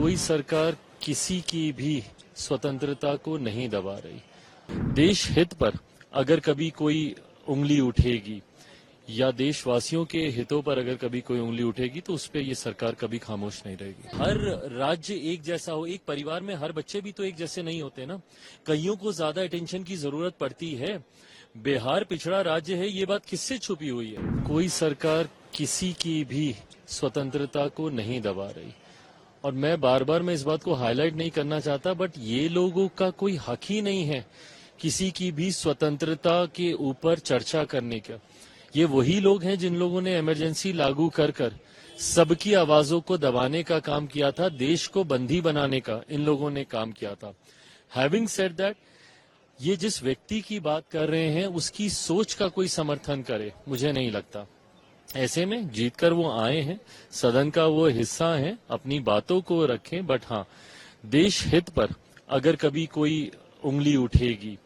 कोई सरकार किसी की भी स्वतंत्रता को नहीं दबा रही। देश हित पर अगर कभी कोई उंगली उठेगी या देशवासियों के हितों पर अगर कभी कोई उंगली उठेगी तो उस पर ये सरकार कभी खामोश नहीं रहेगी। हर राज्य एक जैसा हो, एक परिवार में हर बच्चे भी तो एक जैसे नहीं होते ना, कईयों को ज्यादा अटेंशन की जरूरत पड़ती है। बिहार पिछड़ा राज्य है, ये बात किससे छुपी हुई है? कोई सरकार किसी की भी स्वतंत्रता को नहीं दबा रही। और मैं बार बार इस बात को हाईलाइट नहीं करना चाहता, बट ये लोगों का कोई हक ही नहीं है किसी की भी स्वतंत्रता के ऊपर चर्चा करने का। ये वही लोग हैं जिन लोगों ने इमरजेंसी लागू कर कर सबकी आवाजों को दबाने का काम किया था, देश को बंदी बनाने का इन लोगों ने काम किया था। हैविंग सेड दैट, ये जिस व्यक्ति की बात कर रहे हैं उसकी सोच का कोई समर्थन करे मुझे नहीं लगता। ऐसे में जीतकर वो आए हैं, सदन का वो हिस्सा है, अपनी बातों को रखें, बट हाँ, देश हित पर अगर कभी कोई उंगली उठेगी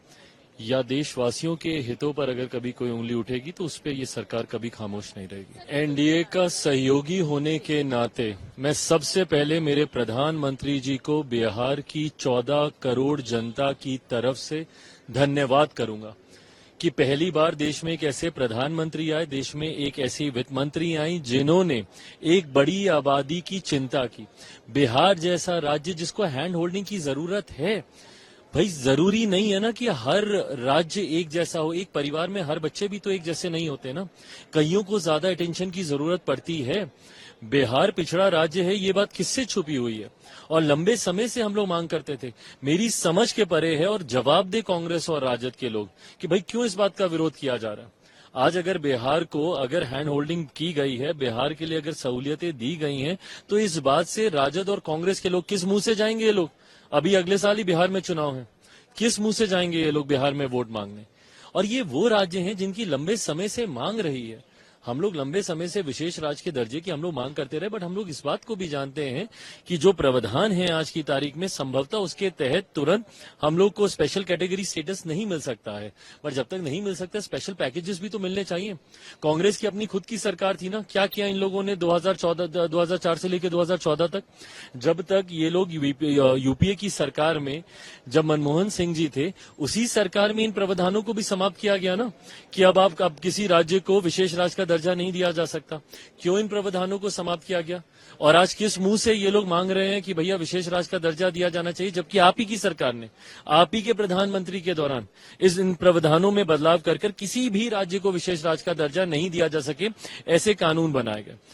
या देशवासियों के हितों पर अगर कभी कोई उंगली उठेगी तो उस पर ये सरकार कभी खामोश नहीं रहेगी। एनडीए का सहयोगी होने के नाते मैं सबसे पहले मेरे प्रधानमंत्री जी को बिहार की 14 करोड़ जनता की तरफ से धन्यवाद करूंगा कि पहली बार देश में एक ऐसे प्रधानमंत्री आए, देश में एक ऐसी वित्त मंत्री आई जिन्होंने एक बड़ी आबादी की चिंता की। बिहार जैसा राज्य जिसको हैंड होल्डिंग की जरूरत है, भाई जरूरी नहीं है ना कि हर राज्य एक जैसा हो, एक परिवार में हर बच्चे भी तो एक जैसे नहीं होते ना, कईयों को ज्यादा अटेंशन की जरूरत पड़ती है। बिहार पिछड़ा राज्य है, ये बात किससे छुपी हुई है? और लंबे समय से हम लोग मांग करते थे, मेरी समझ के परे है। और जवाब दे कांग्रेस और राजद के लोग कि भाई क्यों इस बात का विरोध किया जा रहा है। आज अगर बिहार को अगर हैंड होल्डिंग की गई है, बिहार के लिए अगर सहूलियतें दी गई हैं, तो इस बात से राजद और कांग्रेस के लोग किस मुंह से जाएंगे? ये लोग अभी अगले साल ही बिहार में चुनाव है, किस मुंह से जाएंगे ये लोग बिहार में वोट मांगने? और ये वो राज्य हैं जिनकी लंबे समय से मांग रही है। हम लोग लंबे समय से विशेष राज्य के दर्जे की हम लोग मांग करते रहे, बट हम लोग इस बात को भी जानते हैं कि जो प्रावधान है आज की तारीख में, संभवतः उसके तहत तुरंत हम लोग को स्पेशल कैटेगरी स्टेटस नहीं मिल सकता है। पर जब तक नहीं मिल सकता, स्पेशल पैकेजेस भी तो मिलने चाहिए। कांग्रेस की अपनी खुद की सरकार थी ना, क्या किया इन लोगों ने 2004 से लेकर 2014 तक? जब तक ये लोग यूपीए की सरकार में, जब मनमोहन सिंह जी थे, उसी सरकार में इन प्रावधानों को भी समाप्त किया गया ना कि अब किसी राज्य को विशेष राज्य का दर्जा नहीं दिया जा सकता। क्यों इन प्रावधानों को समाप्त किया गया? और आज किस मुंह से ये लोग मांग रहे हैं कि भैया विशेष राज्य का दर्जा दिया जाना चाहिए, जबकि आप ही की सरकार ने, आप ही के प्रधानमंत्री के दौरान इन प्रावधानों में बदलाव कर किसी भी राज्य को विशेष राज्य का दर्जा नहीं दिया जा सके, ऐसे कानून बनाए गए।